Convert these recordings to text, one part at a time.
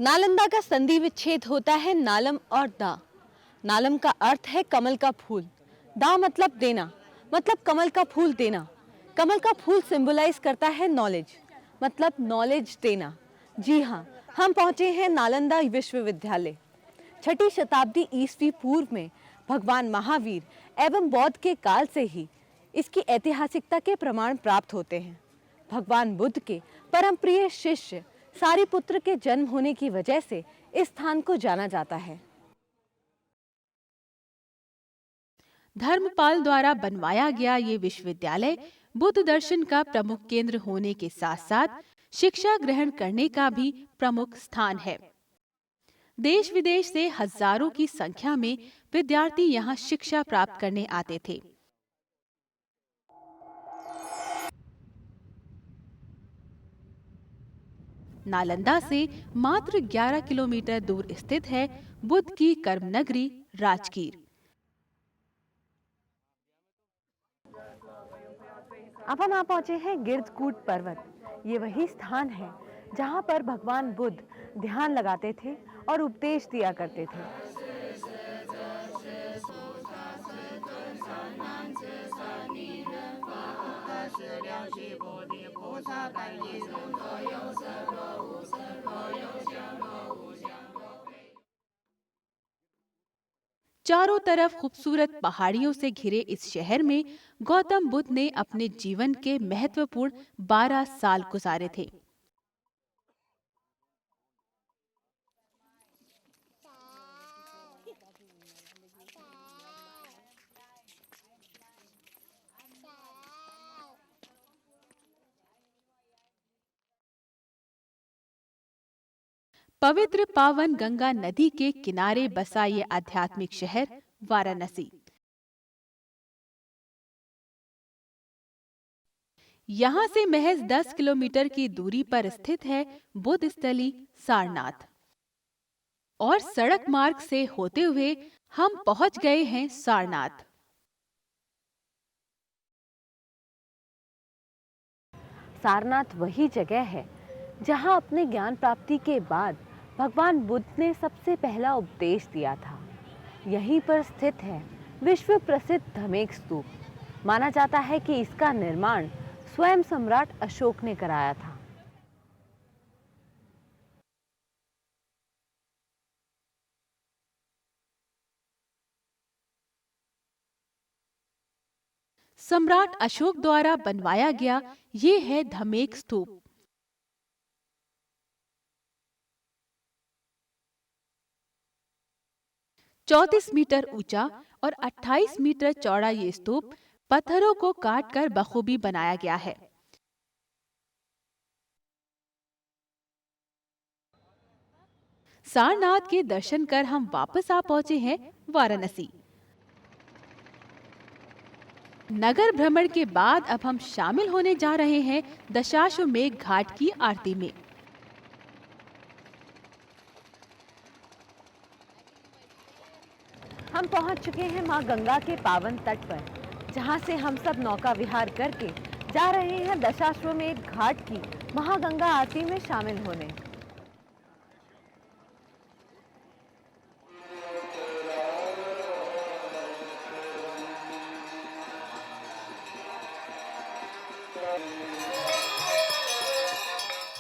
नालंदा का संधि विच्छेद होता है नालम और दा। नालम का अर्थ है कमल का फूल, दा मतलब देना, मतलब कमल का फूल देना। कमल का फूल सिंबलाइज करता है नॉलेज, मतलब नॉलेज देना। जी हाँ, हम पहुंचे हैं नालंदा विश्वविद्यालय। 6ठी शताब्दी ईस्वी पूर्व में भगवान महावीर एवं बौद्ध के काल से ही इसकी ऐतिहासिकता के प्रमाण प्राप्त होते हैं। भगवान बुद्ध के परम प्रिय शिष्य सारिपुत्र के जन्म होने की वजह से इस स्थान को जाना जाता है। धर्मपाल द्वारा बनवाया गया ये विश्वविद्यालय बुद्ध दर्शन का प्रमुख केंद्र होने के साथ साथ शिक्षा ग्रहण करने का भी प्रमुख स्थान है। देश विदेश से हजारों की संख्या में विद्यार्थी यहाँ शिक्षा प्राप्त करने आते थे। नालंदा से मात्र 11 किलोमीटर दूर स्थित है बुद्ध की कर्मनगरी राजगीर। अब हम यहाँ पहुंचे हैं गिरधकूट पर्वत। ये वही स्थान है जहाँ पर भगवान बुद्ध ध्यान लगाते थे और उपदेश दिया करते थे। चारों तरफ खूबसूरत पहाड़ियों से घिरे इस शहर में गौतम बुद्ध ने अपने जीवन के महत्वपूर्ण 12 साल गुजारे थे। पवित्र पावन गंगा नदी के किनारे बसा ये आध्यात्मिक शहर वाराणसी। यहाँ से महज 10 किलोमीटर की दूरी पर स्थित है बुद्ध स्थली सारनाथ। और सड़क मार्ग से होते हुए हम पहुंच गए हैं सारनाथ। सारनाथ वही जगह है जहाँ अपने ज्ञान प्राप्ति के बाद भगवान बुद्ध ने सबसे पहला उपदेश दिया था। यहीं पर स्थित है विश्व प्रसिद्ध धमेक स्तूप। माना जाता है कि इसका निर्माण स्वयं सम्राट अशोक ने कराया था। सम्राट अशोक द्वारा बनवाया गया ये है धमेक स्तूप। चौतीस मीटर ऊंचा और 28 मीटर चौड़ा ये स्तूप पत्थरों को काटकर बखूबी बनाया गया है। सारनाथ के दर्शन कर हम वापस आ पहुंचे हैं वाराणसी। नगर भ्रमण के बाद अब हम शामिल होने जा रहे हैं दशाश्वमेध घाट की आरती में। हम पहुंच चुके हैं मां गंगा के पावन तट पर, जहां से हम सब नौका विहार करके जा रहे हैं दशाश्वमेध घाट की महागंगा आरती में शामिल होने।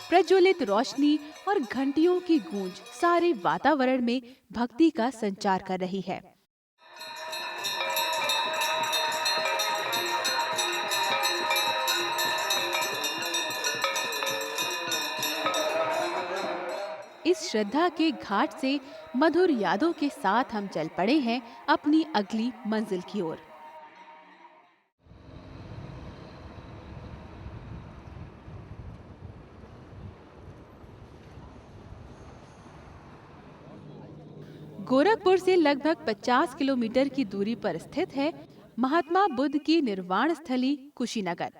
प्रज्वलित रोशनी और घंटियों की गूंज सारे वातावरण में भक्ति का संचार कर रही है। इस श्रद्धा के घाट से मधुर यादों के साथ हम चल पड़े हैं अपनी अगली मंजिल की ओर। गोरखपुर से लगभग 50 किलोमीटर की दूरी पर स्थित है महात्मा बुद्ध की निर्वाण स्थली कुशीनगर।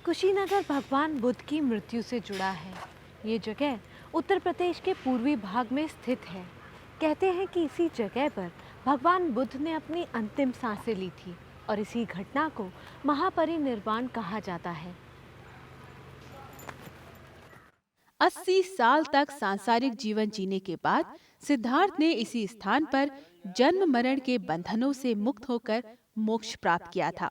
कुशीनगर भगवान बुद्ध की मृत्यु से जुड़ा है। ये जगह उत्तर प्रदेश के पूर्वी भाग में स्थित है। कहते हैं कि इसी जगह पर भगवान बुद्ध ने अपनी अंतिम सांसें ली थी और इसी घटना को महापरिनिर्वाण कहा जाता है। 80 साल तक सांसारिक जीवन जीने के बाद सिद्धार्थ ने इसी स्थान पर जन्म मरण के बंधनों से मुक्त होकर मोक्ष प्राप्त किया था।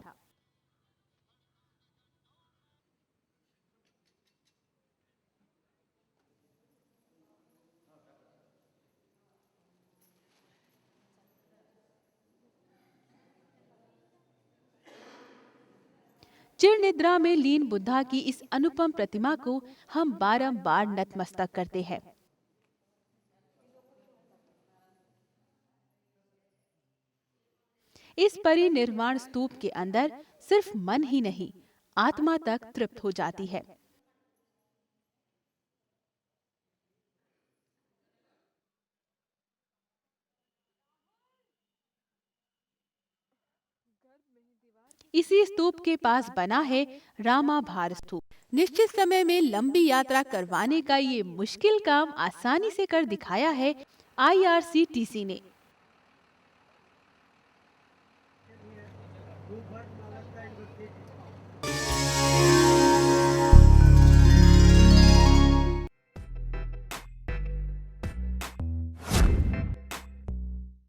चिर निद्रा में लीन बुद्धा की इस अनुपम प्रतिमा को हम बारंबार नतमस्तक करते हैं। इस परिनिर्वाण स्तूप के अंदर सिर्फ मन ही नहीं, आत्मा तक तृप्त हो जाती है। इसी स्तूप के पास बना है रामा भार स्तूप। निश्चित समय में लंबी यात्रा करवाने का ये मुश्किल काम आसानी से कर दिखाया है IRCTC ने।